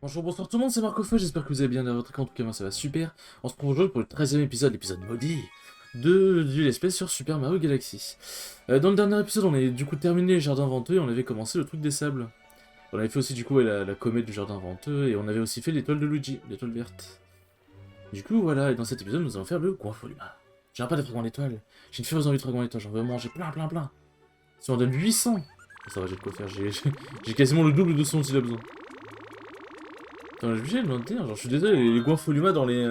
Bonjour, bonsoir tout le monde, c'est Marco Feu, j'espère que vous allez bien dans votre écran, en tout cas moi ça va super. On se retrouve aujourd'hui pour le 13e épisode, l'épisode maudit, du Let's Play sur Super Mario Galaxy. Dans le dernier épisode, on avait du coup terminé les jardins venteux et on avait commencé le truc des sables. On avait fait aussi du coup la comète du jardin venteux et on avait aussi fait l'étoile de Luigi, l'étoile verte. Du coup voilà, et dans cet épisode nous allons faire le Guafoluma. J'ai pas de fragments d'étoiles, j'ai une furieuse envie de fragments d'étoiles, j'en veux manger plein. Si on donne 800, ça va j'ai de quoi faire, j'ai quasiment le double de son s'il a besoin. Attends, je suis obligé de maintenir, genre je suis désolé, les Guafoluma dans les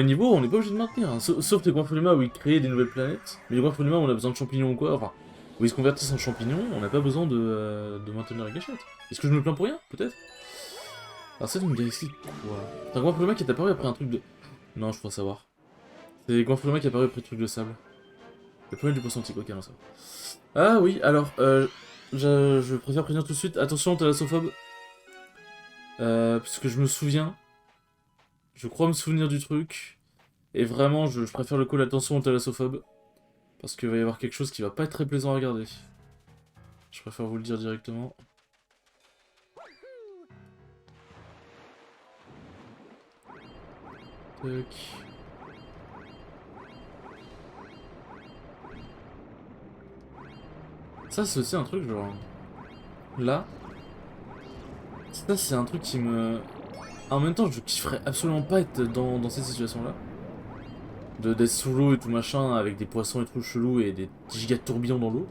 niveaux, on n'est pas obligé de maintenir, hein. Sauf les Guafoluma où ils créent des nouvelles planètes, mais les Guafoluma où on a besoin de champignons ou quoi, enfin, où ils se convertissent en champignons, on n'a pas besoin de maintenir la gâchette. Est-ce que je me plains pour rien, peut-être? Alors c'est une galaxie quoi? C'est un Guafoluma qui est apparu après un truc de... Non, je crois savoir. C'est les Guafoluma qui est apparu après le truc de sable. Le problème du poisson antique, ok, non ça va. Ah oui, alors, je préfère prévenir tout de suite, attention thalassophobe. Parce que je me souviens, je crois me souvenir du truc, et vraiment je préfère le call attention au thalassophobe, parce qu'il va y avoir quelque chose qui va pas être très plaisant à regarder. Je préfère vous le dire directement. Tac. Ça c'est aussi un truc genre... Là, ça c'est un truc qui me... En même temps je kifferais absolument pas être dans cette situation là. D'être sous l'eau et tout machin, avec des poissons et tout chelous et des giga tourbillons dans l'eau.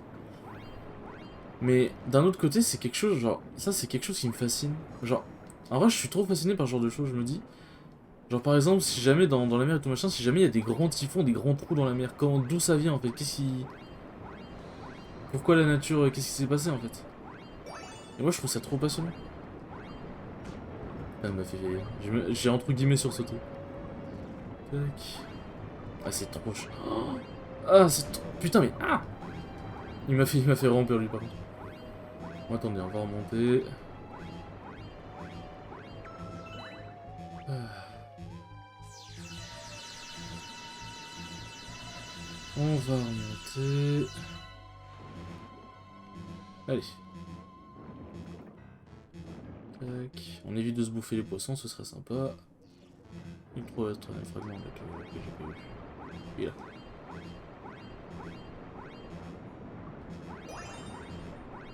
Mais d'un autre côté, c'est quelque chose, genre, ça c'est quelque chose qui me fascine. Genre, en vrai, je suis trop fasciné par ce genre de choses, je me dis. Genre, par exemple, si jamais dans la mer et tout machin, si jamais il y a des grands typhons, des grands trous dans la mer, d'où ça vient en fait? Qu'est-ce qui. Pourquoi la nature, qu'est-ce qui s'est passé en fait? Et moi, je trouve ça trop passionnant. Elle m'a fait. J'ai entre guillemets sursauté. Tac. Ah, c'est trop ch... Oh, ah, c'est trop. Putain, mais. Ah! Il m'a fait vraiment peur lui par contre. Bon, attendez, on va remonter. Ah. On va remonter. Allez. Tac. On évite de se bouffer les poissons, ce serait sympa. Il me trouve être un fragment que j'ai pas eu. Il est là.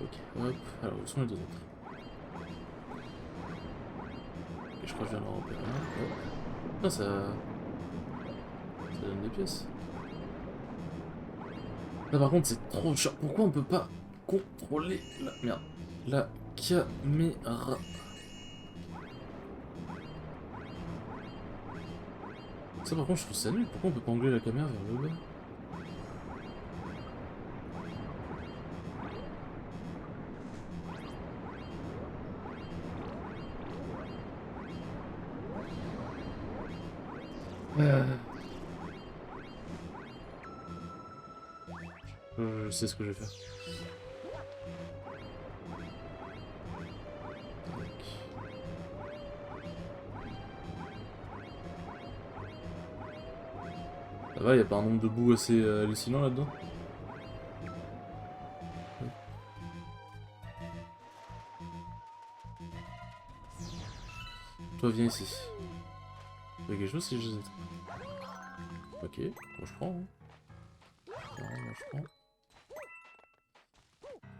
Ok, hop. Alors, où sont les deux autres? Et je crois que je viens d'en repérer un. Hop. Ah, ça donne des pièces. Là, par contre, c'est trop cher. Pourquoi on peut pas contrôler la... Merde. La caméra. Ça, par contre, je trouve ça nul. Pourquoi on peut pas angler la caméra vers le bas? Je sais ce que je vais faire. Ça va, y a pas un nombre de bouts assez hallucinant là-dedans? Toi, viens ici. Y'a quelque chose si je jette. Ok, moi je prends. Hein. Moi je prends.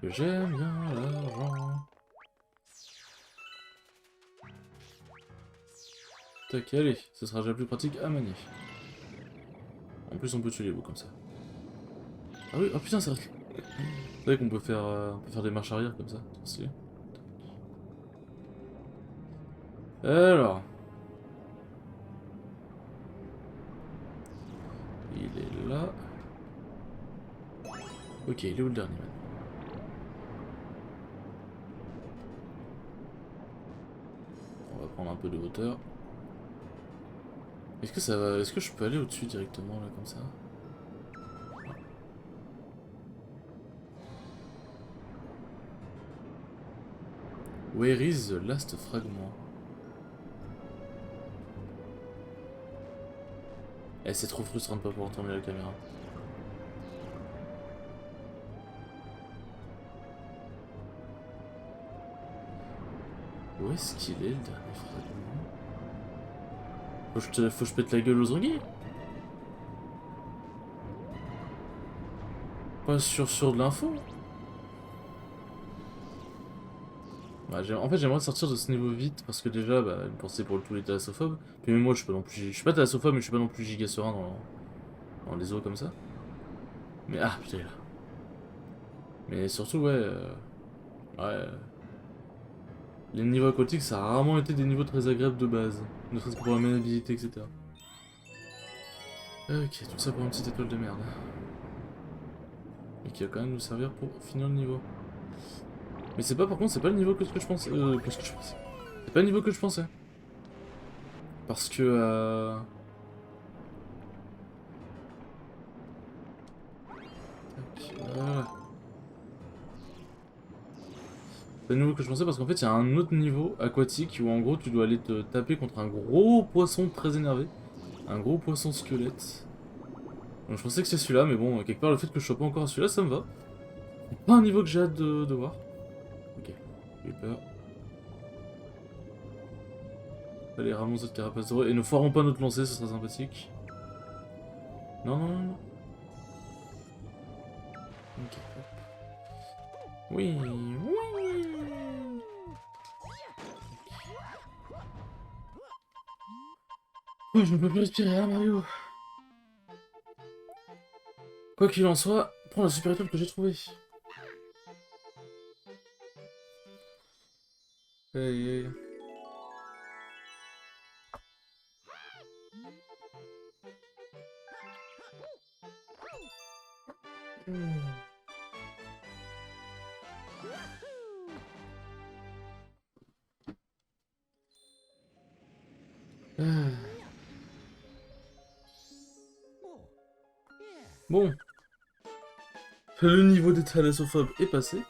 Que j'aime bien l'argent. Tac, allez, ce sera déjà plus pratique à manier. En plus, on peut tuer les bouts comme ça. Ah oui, oh putain, c'est vrai. C'est vrai qu'on peut faire des marches arrière comme ça. Trop stylé. Alors. Il est là. Ok, il est où le dernier man? On va prendre un peu de hauteur. Est-ce que ça va... Est-ce que je peux aller au-dessus directement là comme ça? Where is the last fragment? Eh, c'est trop frustrant de pas pouvoir tourner la caméra. Où est-ce qu'il est, le dernier fragment? Faut que je pète la gueule aux anguilles? Pas sûr de l'info. Ouais, en fait, j'aimerais sortir de ce niveau vite parce que déjà, bah, une pensée pour tous les thalassophobes. Puis même moi, je suis pas non plus. Je suis pas thalassophobe, mais je suis pas non plus giga serein dans les eaux comme ça. Mais ah, putain, là. Mais surtout, ouais. Ouais. Les niveaux aquatiques, ça a rarement été des niveaux très agréables de base. Ne serait-ce que pour la maniabilité, etc. Ok, tout ça pour une petite étoile de merde. Et qui va quand même nous servir pour finir le niveau. Mais c'est pas, par contre, c'est pas le niveau que ce que je pensais. Que ce que je pensais. C'est pas le niveau que je pensais. Parce que. Tac, voilà. C'est le niveau que je pensais parce qu'en fait, il y a un autre niveau aquatique où en gros, tu dois aller te taper contre un gros poisson très énervé. Un gros poisson squelette. Donc je pensais que c'est celui-là, mais bon, quelque part, le fait que je sois pas encore à celui-là, ça me va. Pas un niveau que j'ai hâte de voir. Ok, j'ai peur. Allez, ramenons cette carapace dorée et ne foirons pas notre lancer, ce sera sympathique. Non, non, non, non. Ok, hop. Oui, oui. Oh, je ne peux plus respirer, hein, Mario. Quoi qu'il en soit, prends la super étoile que j'ai trouvée. Aïe, aïe. Ah. Bon. Le niveau des thalassophobes est passé.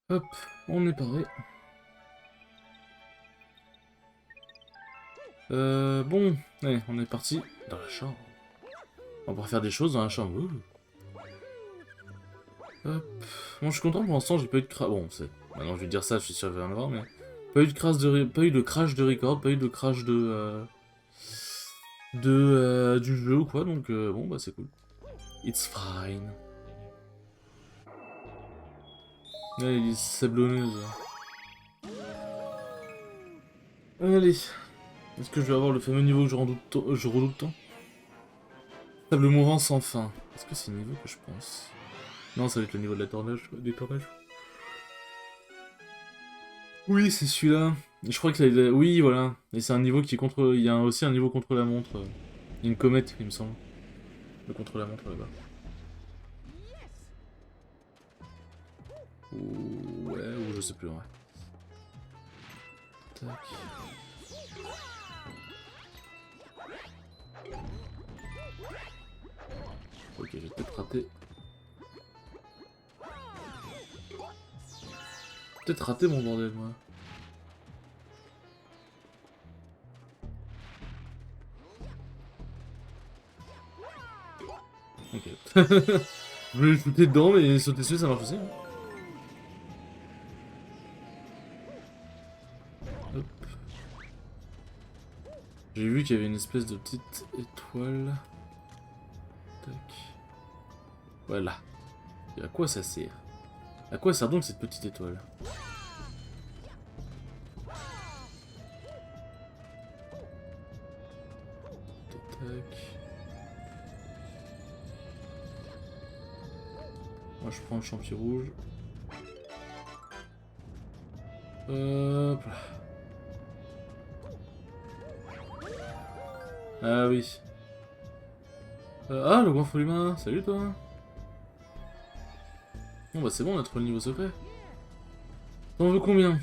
Hop, on est paré. Bon, allez, on est parti dans la chambre. On va faire des choses dans la chambre. Ouh. Hop. Bon, je suis content pour l'instant, j'ai pas eu de crash. Bon, c'est. Maintenant, je vais dire ça, je suis sûr qu'il va y en avoir, mais. Pas eu de crash pas eu de crash de record, pas eu de crash du jeu ou quoi, donc bon, bah c'est cool. It's fine. Allez, les sablonneuses. Allez. Est-ce que je vais avoir le fameux niveau que je redoute tant? Sable mouvant sans fin. Est-ce que c'est le niveau que je pense? Non, ça va être le niveau de la tornage, des tornages. Oui, c'est celui-là. Je crois que oui, voilà. Et c'est un niveau qui est contre. Il y a aussi un niveau contre la montre. Il y a une comète, il me semble. Le contre la montre là-bas. Ou... Ouais, ou je sais plus, ouais. Tac. Ok, j'ai peut-être raté. Peut-être raté mon bordel, moi. Ok. Je voulais sauter dedans, mais sauter dessus, ça marche aussi. Hop. J'ai vu qu'il y avait une espèce de petite étoile. Tac. Voilà. Et à quoi ça sert? À quoi sert donc cette petite étoile? Tac. Moi je prends le champi rouge. Hop là. Ah oui. Ah, le grand humain, salut toi. Bon bah c'est bon, on a trouvé le niveau secret. T'en veux combien?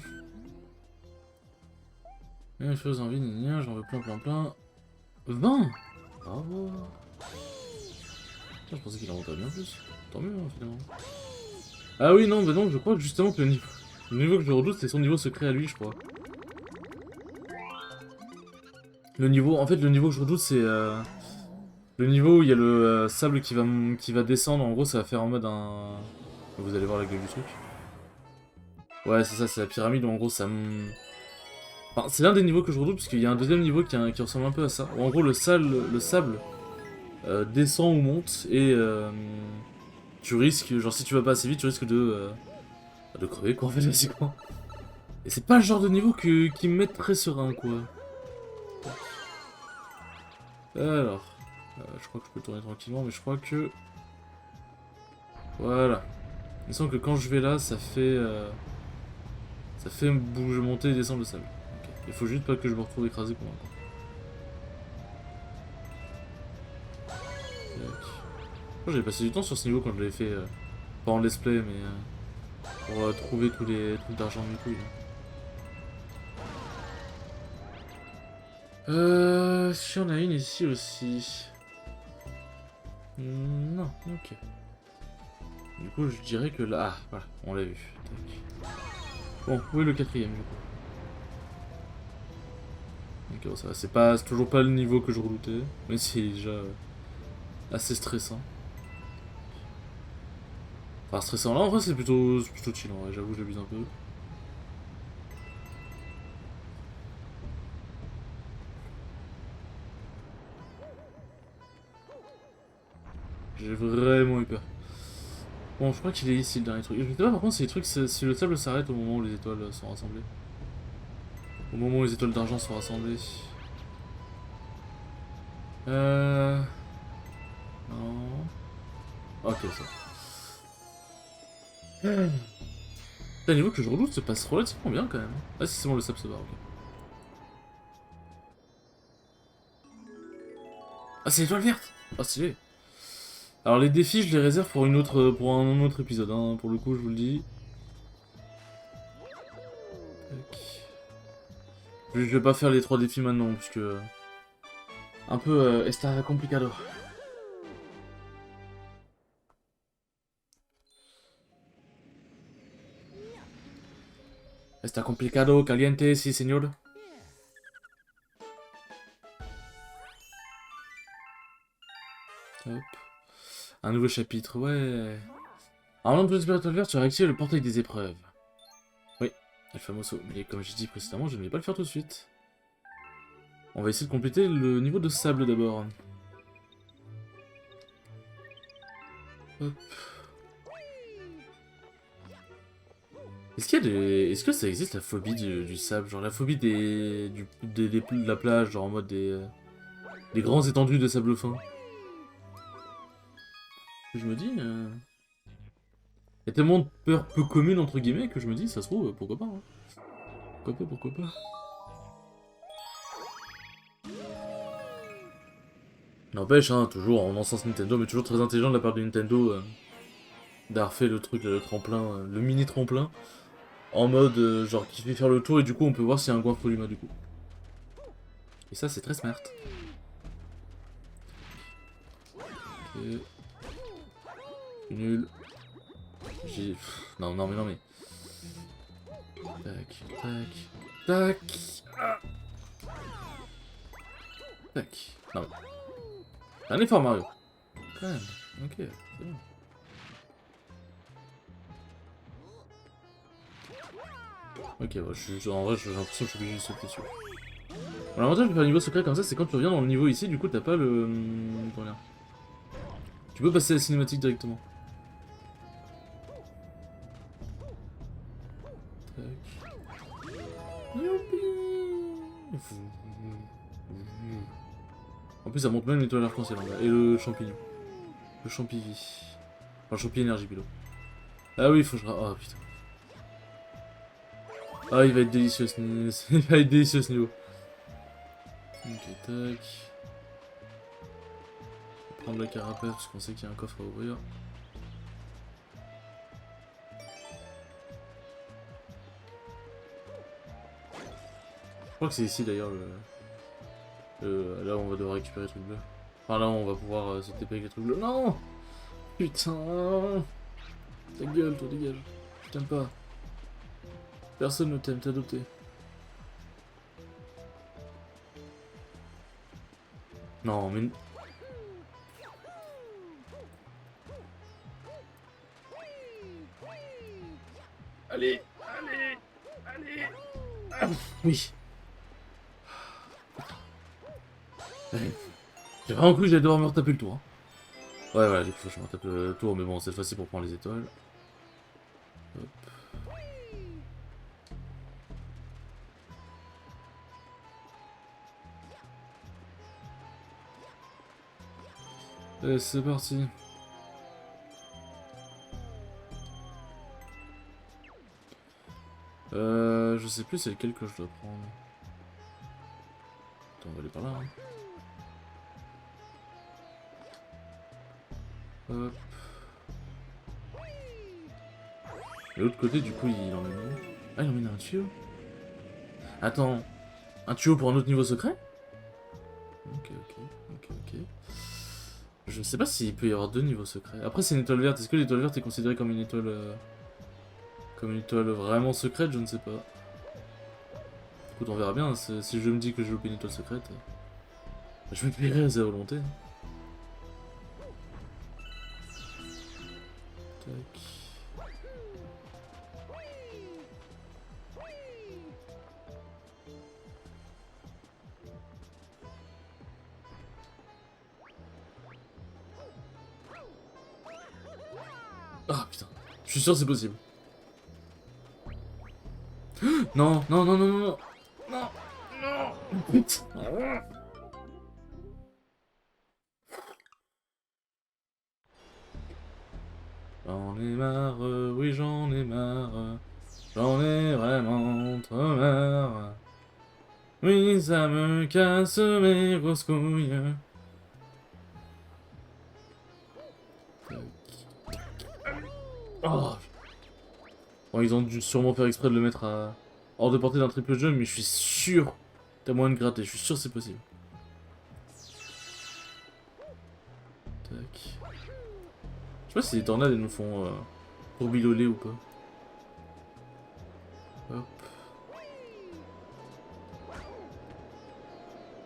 Une chose en vie, j'en veux plein. 20. Bravo. Putain, je pensais qu'il en voudrait bien plus. Tant mieux, hein, finalement. Ah oui, non, bah non, je crois que justement que le niveau que je redoute, c'est son niveau secret à lui, je crois. Le niveau, en fait, le niveau que je redoute, c'est le niveau où il y a le sable qui va descendre. En gros, ça va faire en mode un... Vous allez voir la gueule du truc. Ouais, c'est ça, c'est la pyramide où en gros ça me... Enfin, c'est l'un des niveaux que je redoute parce qu'il y a un deuxième niveau qui ressemble un peu à ça. Où en gros le sable descend ou monte et tu risques, genre si tu vas pas assez vite, tu risques de crever quoi en fait basiquement. Et c'est pas le genre de niveau qui me met très serein quoi. Alors, je crois que je peux tourner tranquillement, mais je crois que... Voilà. Il me semble que quand je vais là, ça fait bouger, monter et descendre le sable. Ok. Il faut juste pas que je me retrouve écrasé comme un con. J'avais passé du temps sur ce niveau quand je l'avais fait, pas en let's play, mais pour trouver tous les trucs d'argent du coup. Si on a une ici aussi. Non, ok. Du coup, je dirais que là... Ah, voilà, on l'a vu. Tac. Bon, où est le quatrième du coup? Ok, bon, ça va. C'est toujours pas le niveau que je redoutais, mais c'est déjà assez stressant. Enfin, stressant là, en vrai, c'est plutôt chill, en vrai, j'avoue, j'abuse un peu. J'ai vraiment eu peur. Bon, je crois qu'il est ici le dernier truc. Je sais pas par contre si les trucs, si le sable s'arrête au moment où les étoiles sont rassemblées. Au moment où les étoiles d'argent sont rassemblées. Euh... Non... Ok, ça. Le niveau que je redoute se passe relativement bien quand même. Ah si c'est bon, le sable se barre, ok. Ah c'est l'étoile verte. Ah stylé. Alors les défis je les réserve pour pour un autre épisode, hein. Pour le coup je vous le dis. Tac. Je vais pas faire les 3 défis maintenant, puisque... Un peu está complicado. Está complicado, caliente, si señor. Hop. Un nouveau chapitre, ouais. En allant de l'esprit vert, tu as réactivé le portail des épreuves. Oui, El Famoso. Mais comme j'ai dit précédemment, je ne vais pas le faire tout de suite. On va essayer de compléter le niveau de sable d'abord. Hop. Est-ce qu'il y a des... Est-ce que ça existe la phobie du sable? Genre la phobie de la plage, genre en mode des grands étendues de sable fin. Je me dis... Il y a tellement de peurs peu communes entre guillemets que je me dis, ça se trouve, pourquoi pas, hein. Pourquoi pas. N'empêche, hein, toujours en sens Nintendo, mais toujours très intelligent de la part de Nintendo d'avoir fait le truc, le tremplin, le mini tremplin, en mode genre qui fait faire le tour et du coup on peut voir s'il y a un goinfre Luma du coup. Et ça c'est très smart. Ok. Nul. J'ai... Non, non mais non mais... Tac, tac, tac. Ah. Tac. Non mais... Un effort Mario. Quand même. Ok, c'est bon. Ok, bah, en vrai j'ai l'impression que je suis obligé de sauter dessus. Bon, l'avantage de faire un niveau secret comme ça, c'est quand tu reviens dans le niveau ici, du coup t'as pas le... Comment dire? Tu peux passer à la cinématique directement. Tac. Youpi. En plus ça monte même l'étoile arc-en-ciel en bas. Et le champignon. Le champivi. Enfin le champi énergie plutôt. Ah oui, faut que je... Oh putain. Ah il va être délicieux ce niveau. Il va être délicieux ce niveau. Ok, tac. Je vais prendre la carapace parce qu'on sait qu'il y a un coffre à ouvrir. Je crois que c'est ici d'ailleurs là où on va devoir récupérer les trucs bleus. Enfin là où on va pouvoir se taper avec les trucs bleus. Non. Putain. Ta gueule, toi dégage. Je t'aime pas. Personne ne t'aime, t'es adopté. Non mais... Allez, allez, allez. Ah, oui. Ouais. J'ai vraiment cru que j'allais devoir me retaper le tour. Hein. Ouais, voilà, du coup, je me retape le tour, mais bon, cette fois-ci pour prendre les étoiles. Hop. Allez, c'est parti. Je sais plus c'est lequel que je dois prendre. Attends, on va aller par là. Hein. Hop. Et l'autre côté, du coup, il emmène où? Ah, il emmène un tuyau. Attends, un tuyau pour un autre niveau secret? Ok, ok, ok, ok. Je ne sais pas s'il peut y avoir deux niveaux secrets. Après, c'est une étoile verte. Est-ce que l'étoile verte est considérée comme une étoile vraiment secrète? Je ne sais pas. Écoute, on verra bien. Si je me dis que je loupe une étoile secrète, je me plierai à sa volonté. Tac. Ah putain, je suis sûr que c'est possible. Non, non, non, non, non, non, non, non, putain. J'en ai marre, oui j'en ai marre, j'en ai vraiment trop marre. Oui, ça me casse mes grosses couilles. Oh. Bon, ils ont dû sûrement faire exprès de le mettre à hors de portée d'un triple jump, mais je suis sûr t'as moyen de gratter, je suis sûr que c'est possible. Tac. Je sais pas si les tornades elles nous font courbiloler ou pas. Hop.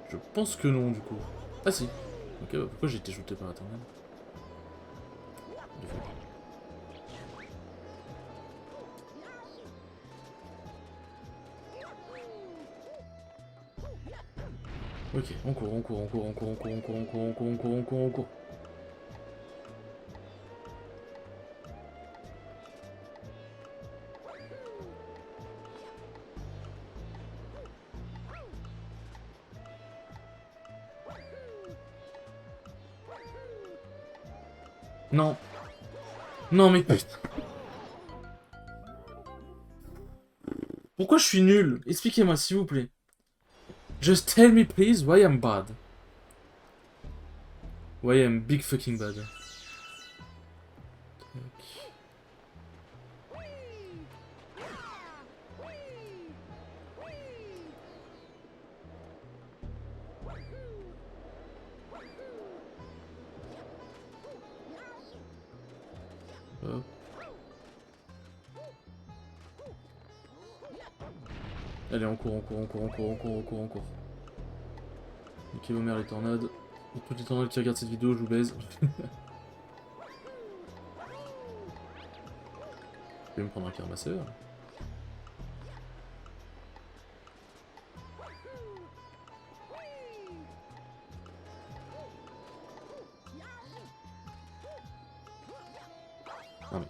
Je pense que non du coup. Ah si. Ok, bah pourquoi j'ai été shooté par la tornade? Ok, on court, on court, on court, on court, on court, on court, on court, on court, on court, on court, on court. Non. Non mais putain. Pourquoi je suis nul? Expliquez-moi s'il vous plaît. Just tell me please why I'm bad. Why I'm big fucking bad. Tac. Hop. Allez, on court, on court, on court, on court, on court, on court, on court. Niquez vos mères les tornades. Et toutes les tornades qui regardent cette vidéo, je vous baise. Je vais me prendre un carmasseur. Non mais...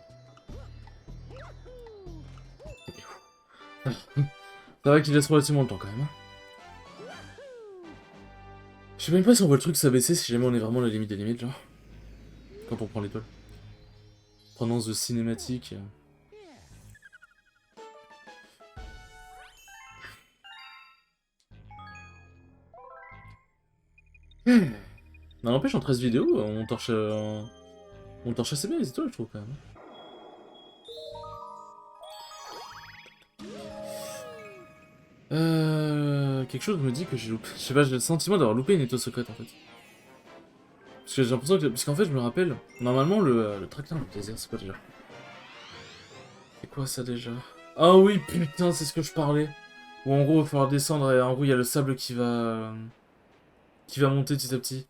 Ça va qu'il laisse relativement le temps quand même. Hein. Je sais même pas si on voit le truc s'abaisser si jamais on est vraiment à la limite des limites, genre. Quand on prend l'étoile. Prenons the cinématique. Non, n'empêche, en 13 vidéos, on torche assez bien les étoiles, je trouve, quand même. Quelque chose me dit que j'ai loupé... Je sais pas, j'ai le sentiment d'avoir loupé une étoile secrète, en fait. Parce que j'ai l'impression que... Parce qu'en fait, je me rappelle, normalement, le tracteur du désert, c'est quoi, déjà? C'est quoi, ça, déjà? Ah oui, putain, c'est ce que je parlais. Où, en gros, il va falloir descendre, et en gros, il y a le sable qui va monter petit à petit.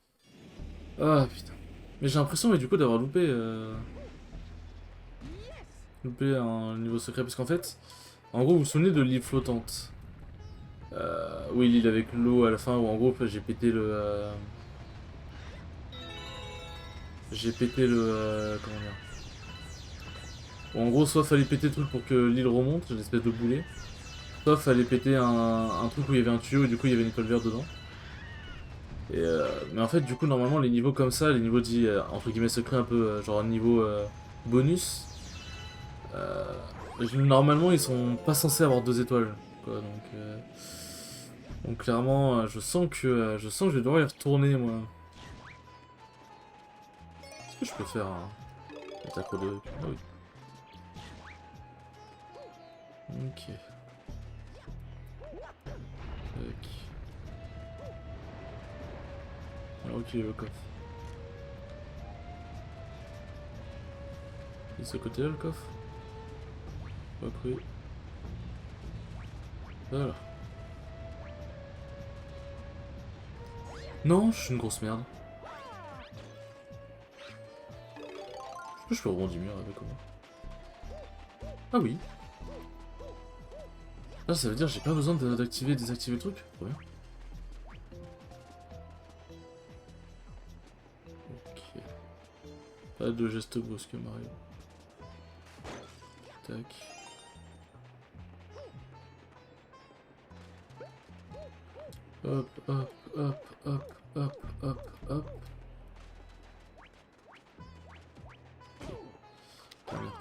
Ah, putain. Mais j'ai l'impression, mais du coup, d'avoir loupé... loupé un niveau secret, parce qu'en fait, en gros, vous vous souvenez de l'île flottante? Oui, l'île avec l'eau à la fin, où en gros, j'ai pété le... J'ai pété le... comment dire? Où en gros, soit fallait péter le truc pour que l'île remonte, une espèce de boulet, soit fallait péter un truc où il y avait un tuyau et du coup il y avait une étoile verte dedans. Et mais en fait, du coup, normalement, les niveaux comme ça, les niveaux dits entre guillemets secrets, un peu genre niveau bonus, euh, normalement ils sont pas censés avoir 2 étoiles. Quoi, donc clairement, je sens que je vais devoir y retourner moi. Est-ce que je peux faire un attaque de... Ah oui. Ok. Tac. Ah, ok, le coffre. Il est de ce côté là le coffre? Pas cru. Voilà. Non, je suis une grosse merde. Est-ce que je peux rebondir mieux avec comment? Ah oui. Ah, ça veut dire que j'ai pas besoin d'activer et désactiver le truc? Trop bien. Ok. Pas de geste brusque Mario. Tac. Hop, hop, hop, hop, hop, hop, hop. Ah, merde.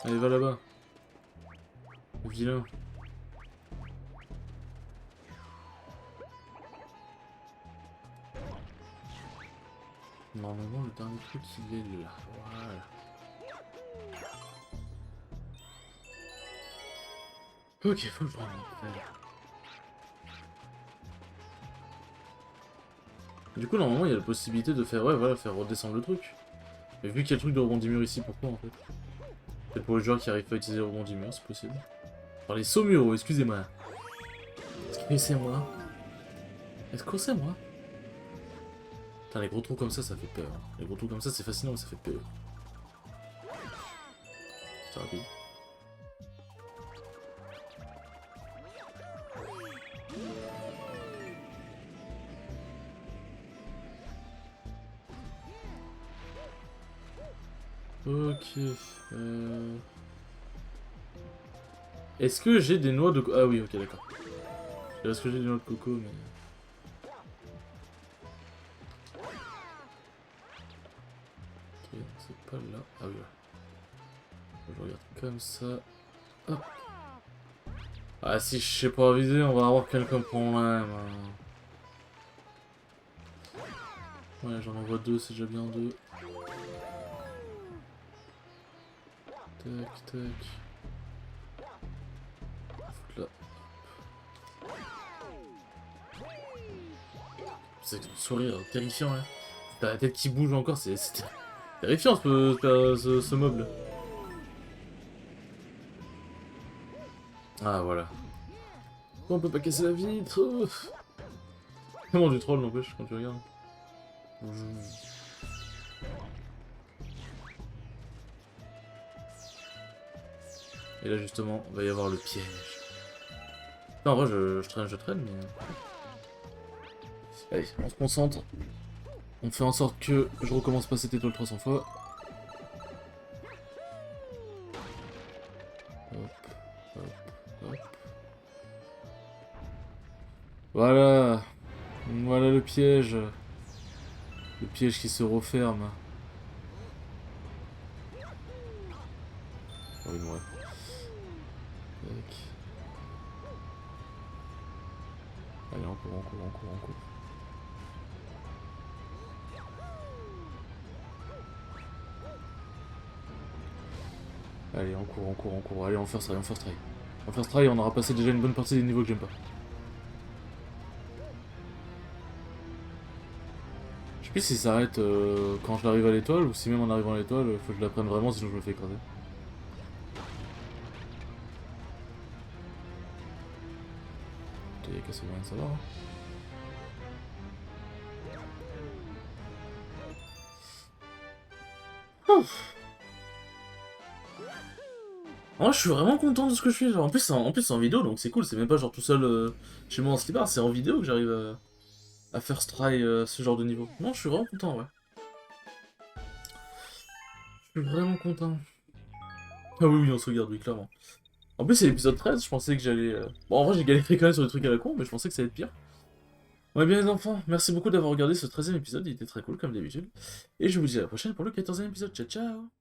Allez, va là-bas. Vilain. Normalement, le dernier truc, il est là. Voilà. Ok, faut le prendre. Du coup, normalement, il y a la possibilité de faire, ouais, voilà, faire redescendre le truc. Mais vu qu'il y a le truc de rebondimur ici, pourquoi en fait? Peut-être pour les joueurs qui arrivent pas à utiliser le rebondimur, c'est possible. Par les Saumuro, excusez-moi. Excusez-moi. Est-ce que c'est moi? Putain, les gros trous comme ça fait peur. Les gros trous comme ça, c'est fascinant, mais ça fait peur. C'est rapide. Ok. Est-ce que j'ai des noix de coco? Ah oui, ok, d'accord. Est-ce que j'ai des noix de coco, mais... Ok, c'est pas là. Ah oui, là. Je regarde comme ça. Hop. Ah, si je sais pas viser, on va avoir quelqu'un problème. Ouais, j'en envoie 2, c'est déjà bien 2. Tac, tac. Là. C'est un sourire terrifiant, là. T'as la tête qui bouge encore, c'est terrifiant ce mob là. Ah, voilà. On peut pas casser la vitre. Comment du troll n'empêche quand tu regardes. Et là justement, il va y avoir le piège. Non, en vrai, je traîne, mais... Allez, on se concentre. On fait en sorte que je recommence pas cette étoile 300 fois. Hop, hop, hop. Voilà. Voilà le piège. Le piège qui se referme. Oh, oui, ouais. Tac. Allez, on court, on court, on court, on court. Allez, on court, on court, on court. Allez, on first try, on first try. En first try, on aura passé déjà une bonne partie des niveaux que j'aime pas. Je sais plus s'il s'arrête quand je l'arrive à l'étoile ou si même en arrivant à l'étoile, faut que je la prenne vraiment sinon je me fais écraser. T'as cassé moyen de savoir. Hein. Moi, je suis vraiment content de ce que je fais. Genre. En plus, c'est en vidéo, donc c'est cool. C'est même pas genre tout seul chez moi en slipper. C'est en vidéo que j'arrive à faire try ce genre de niveau. Non, je suis vraiment content, ouais. Je suis vraiment content. Ah oui, oui, on se regarde, oui, clairement. En plus, c'est l'épisode 13, je pensais que j'allais... Bon, en vrai, j'ai galéré quand même sur des trucs à la con, mais je pensais que ça allait être pire. Ouais, bien les enfants, merci beaucoup d'avoir regardé ce 13e épisode, il était très cool, comme d'habitude. Et je vous dis à la prochaine pour le 14e épisode. Ciao, ciao!